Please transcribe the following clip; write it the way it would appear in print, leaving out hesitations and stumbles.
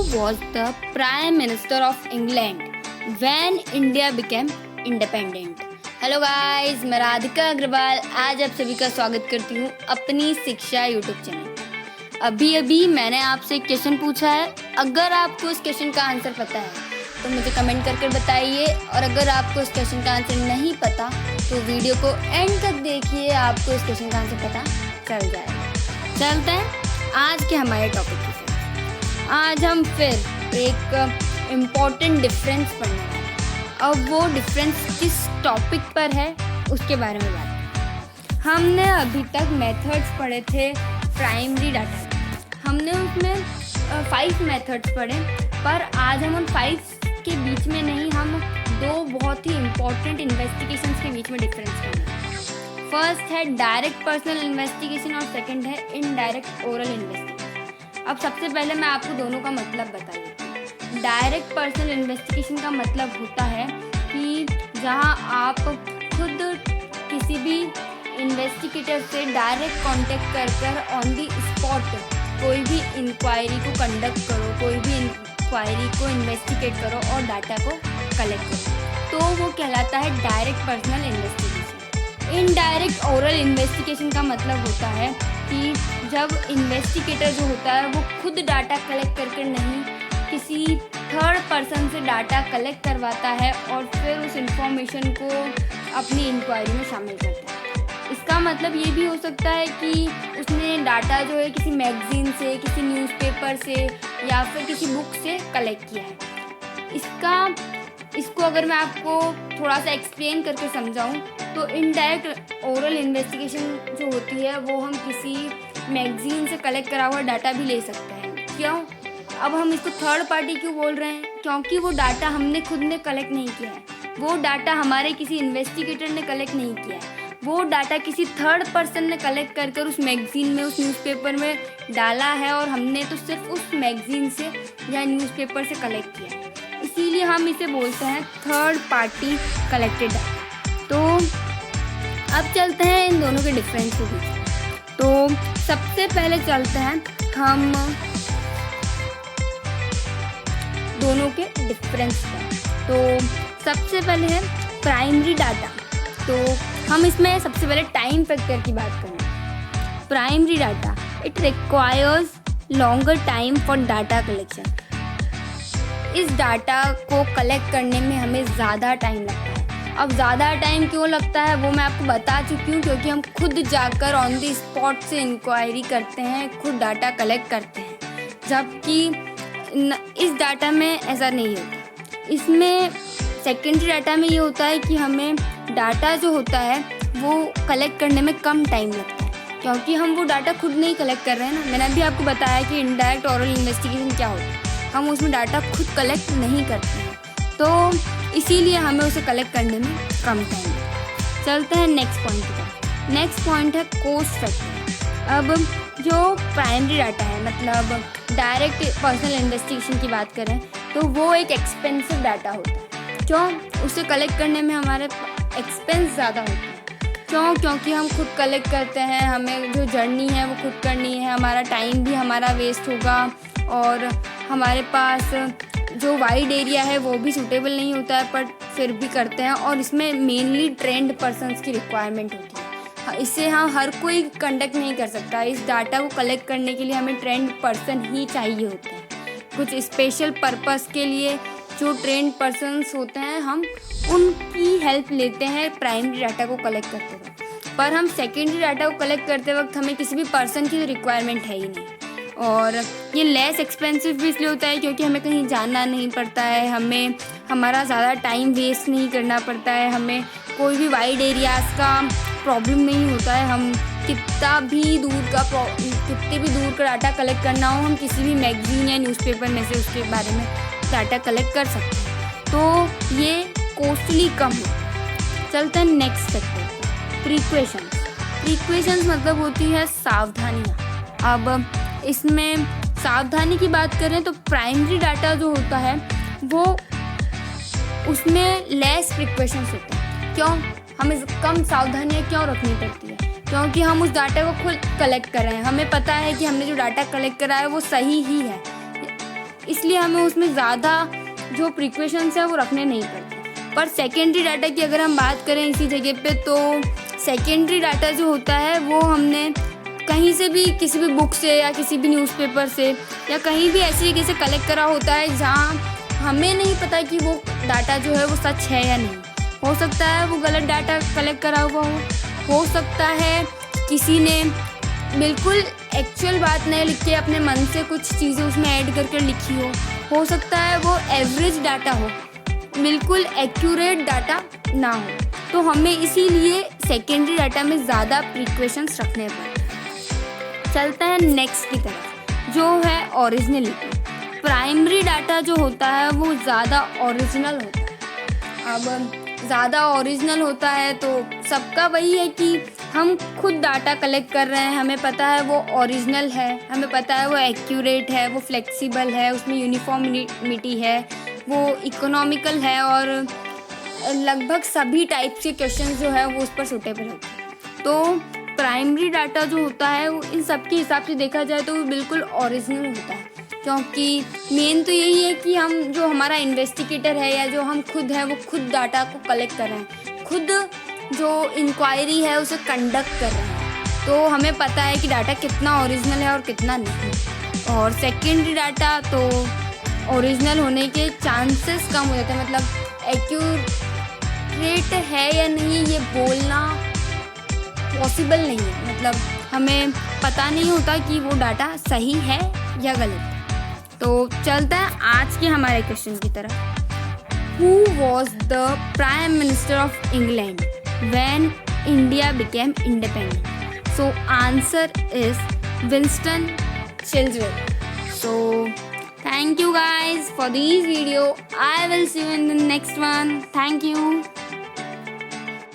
was the Prime Minister of England when India became independent? Hello guys, मैं राधिका अग्रवाल आज आप सभी का स्वागत करती हूँ अपनी शिक्षा यूट्यूब चैनल। अभी मैंने आपसे एक क्वेश्चन पूछा है। अगर आपको उस क्वेश्चन का आंसर पता है तो मुझे कमेंट करके बताइए, और अगर आपको उस क्वेश्चन का आंसर नहीं पता तो वीडियो को एंड तक देखिए, आपको इस क्वेश्चन का आंसर पता चल जाएगा। चलते हैं आज के हमारे टॉपिक के साथ। आज हम फिर एक इम्पॉर्टेंट डिफरेंस पढ़ने वाले हैं। अब वो डिफरेंस किस टॉपिक पर है उसके बारे में बात करें। हमने अभी तक मेथड्स पढ़े थे प्राइमरी डाटा। हमने उसमें 5 मेथड्स पढ़े, पर आज हम उन 5 के बीच में नहीं, हम 2 बहुत ही इम्पॉर्टेंट इन्वेस्टिगेशंस के बीच में डिफरेंस पढ़ेंगे। फर्स्ट है डायरेक्ट पर्सनल इन्वेस्टिगेशन और सेकंड है इनडायरेक्ट ओरल इन्वेस्टिगेशन। अब सबसे पहले मैं आपको दोनों का मतलब बता देती हूँ। डायरेक्ट पर्सनल इन्वेस्टिगेशन का मतलब होता है कि जहाँ आप खुद किसी भी इन्वेस्टिगेटर से डायरेक्ट कांटेक्ट कर ऑन द स्पॉट कोई भी इंक्वायरी को कंडक्ट करो, कोई भी इंक्वायरी को इन्वेस्टिगेट करो और डाटा को कलेक्ट करो, तो वो कहलाता है direct personal investigation. Indirect oral investigation का मतलब होता है कि जब इन्वेस्टिगेटर जो होता है वो खुद डाटा कलेक्ट करके नहीं, किसी थर्ड पर्सन से डाटा कलेक्ट करवाता है और फिर उस इंफॉर्मेशन को अपनी इंक्वायरी में शामिल करता है। इसका मतलब ये भी हो सकता है कि उसने डाटा जो है किसी मैगजीन से, किसी न्यूज़पेपर से या फिर किसी बुक से कलेक्ट किया है। इसको अगर मैं आपको थोड़ा सा एक्सप्लेन करके समझाऊं तो इनडायरेक्ट ओरल इन्वेस्टिगेशन जो होती है वो हम किसी मैगजीन से कलेक्ट करा हुआ डाटा भी ले सकते हैं। क्यों? अब हम इसको थर्ड पार्टी क्यों बोल रहे हैं? क्योंकि वो डाटा हमने खुद ने कलेक्ट नहीं किया है, वो डाटा हमारे किसी इन्वेस्टिगेटर ने कलेक्ट नहीं किया है, वो डाटा किसी थर्ड पर्सन ने कलेक्ट कर उस मैगजीन में, उस न्यूज़पेपर में डाला है और हमने तो सिर्फ उस मैगजीन से या न्यूज़पेपर से कलेक्ट किया है। इसीलिए हम इसे बोलते हैं थर्ड पार्टी कलेक्टेड डाटा। तो अब चलते हैं इन दोनों के डिफरेंस के बीच। तो सबसे पहले चलते हैं हम दोनों के डिफरेंस पर। तो सबसे पहले है प्राइमरी डाटा। तो हम इसमें सबसे पहले टाइम फैक्टर की बात करें। Primary data it requires longer time for data collection. इस डाटा को कलेक्ट करने में हमें ज़्यादा टाइम लगता है। अब ज़्यादा टाइम क्यों लगता है वो मैं आपको बता चुकी हूँ, क्योंकि हम खुद जाकर ऑन द स्पॉट से इंक्वायरी करते हैं, खुद डाटा कलेक्ट करते हैं, जबकि इस डाटा में ऐसा नहीं होता। इसमें सेकेंडरी डाटा में ये होता है कि हमें डाटा जो होता है वो कलेक्ट करने में कम टाइम लगता है, क्योंकि हम वो डाटा खुद नहीं कलेक्ट कर रहे हैं ना। मैंने अभी आपको बताया कि इनडायरेक्ट ओरल इन्वेस्टिगेशन क्या होता है, हम उसमें डाटा खुद कलेक्ट नहीं करते हैं, तो इसीलिए हमें उसे कलेक्ट करने में कम टाइम लगता है। चलते हैं नेक्स्ट पॉइंट पर। नेक्स्ट पॉइंट है कॉस्ट फैक्टर। अब जो प्राइमरी डाटा है, मतलब डायरेक्ट पर्सनल इन्वेस्टिगेशन की बात करें तो वो एक एक्सपेंसिव डाटा होता है। क्यों? उसे कलेक्ट करने में हमारे एक्सपेंस ज़्यादा होता है। क्यों? क्योंकि हम खुद कलेक्ट करते हैं, हमें जो जर्नी है वो खुद करनी है, हमारा टाइम भी हमारा वेस्ट होगा और हमारे पास जो वाइड एरिया है वो भी सूटेबल नहीं होता है, पर फिर भी करते हैं। और इसमें मेनली ट्रेंड पर्सन्स की रिक्वायरमेंट होती है। इसे हम हर कोई कंडक्ट नहीं कर सकता। इस डाटा को कलेक्ट करने के लिए हमें ट्रेंड पर्सन ही चाहिए होते हैं। कुछ स्पेशल पर्पस के लिए जो ट्रेंड पर्सन्स होते हैं हम उनकी हेल्प लेते हैं प्राइमरी डाटा को कलेक्ट करते वक्त। पर हम सेकेंडरी डाटा को कलेक्ट करते वक्त हमें किसी भी पर्सन की रिक्वायरमेंट है ही नहीं। और ये लेस एक्सपेंसिव भी इसलिए होता है क्योंकि हमें कहीं जाना नहीं पड़ता है, हमें हमारा ज़्यादा टाइम वेस्ट नहीं करना पड़ता है, हमें कोई भी वाइड एरियाज़ का प्रॉब्लम नहीं होता है। हम कितने भी दूर का डाटा कलेक्ट करना हो, हम किसी भी मैगजीन या न्यूज़पेपर में से उसके बारे में डाटा कलेक्ट कर सकते हैं, तो ये कॉस्टली कम है। चलते हैं नेक्स्ट सेक्टर, प्रिकॉशंस मतलब होती है सावधानियाँ। अब इसमें सावधानी की बात करें तो प्राइमरी डाटा जो होता है वो उसमें लेस प्रिकॉशंस होते हैं। क्यों? हमें कम सावधानियाँ क्यों रखनी पड़ती है? क्योंकि हम उस डाटा को खुद कलेक्ट कर रहे हैं, हमें पता है कि हमने जो डाटा कलेक्ट करा है वो सही ही है। इसलिए हमें उसमें ज़्यादा जो प्रिकॉशंस है वो रखने नहीं पड़ते। पर सेकेंडरी डाटा की अगर हम बात करें इसी जगह पे, तो सेकेंडरी डाटा जो होता है वो हमने कहीं से भी, किसी भी बुक से या किसी भी न्यूज़पेपर से या कहीं भी ऐसी जगह से कलेक्ट करा होता है जहाँ हमें नहीं पता कि वो डाटा जो है वो सच है या नहीं। हो सकता है वो गलत डाटा कलेक्ट करा हुआ हो सकता है किसी ने बिल्कुल एक्चुअल बात नहीं लिख के अपने मन से कुछ चीज़ें उसमें ऐड करके लिखी हो सकता है वो एवरेज डाटा हो, बिल्कुल एक्यूरेट डाटा ना हो। तो हमें इसीलिए सेकेंडरी डाटा में ज़्यादा प्रिकॉशंस रखने पड़ते हैं। चलते हैं नेक्स्ट की तरफ, जो है ओरिजिनलिटी। प्राइमरी डाटा जो होता है वो ज़्यादा ओरिजिनल होता है। अब ज़्यादा ओरिजिनल होता है तो सबका वही है कि हम खुद डाटा कलेक्ट कर रहे हैं, हमें पता है वो ओरिजिनल है, हमें पता है वो एक्यूरेट है, वो फ्लेक्सिबल है, उसमें यूनिफॉर्मिटी है, वो इकोनॉमिकल है और लगभग सभी टाइप के क्वेश्चन जो है वो उस पर सूटेबल होते हैं। तो प्राइमरी डाटा जो होता है वो इन सब के हिसाब से देखा जाए तो वो बिल्कुल ओरिजिनल होता है, क्योंकि मेन तो यही है कि हम जो हमारा इन्वेस्टिगेटर है या जो हम खुद हैं वो खुद डाटा को कलेक्ट कर रहे हैं, खुद जो इंक्वायरी है उसे कंडक्ट कर रहे हैं। तो हमें पता है कि डाटा कितना ओरिजिनल है और कितना नहीं। और सेकेंडरी डाटा तो ओरिजिनल होने के चांसेस कम हो जाते हैं, मतलब एक्यूरेट है या नहीं ये बोलना पॉसिबल नहीं है, मतलब हमें पता नहीं होता कि वो डाटा सही है या गलत। तो चलता है आज के हमारे क्वेश्चन की तरफ। Who was the prime minister of England when India became independent? So answer is Winston Churchill. So thank you guys for this video. I will see you in the next one. Thank you.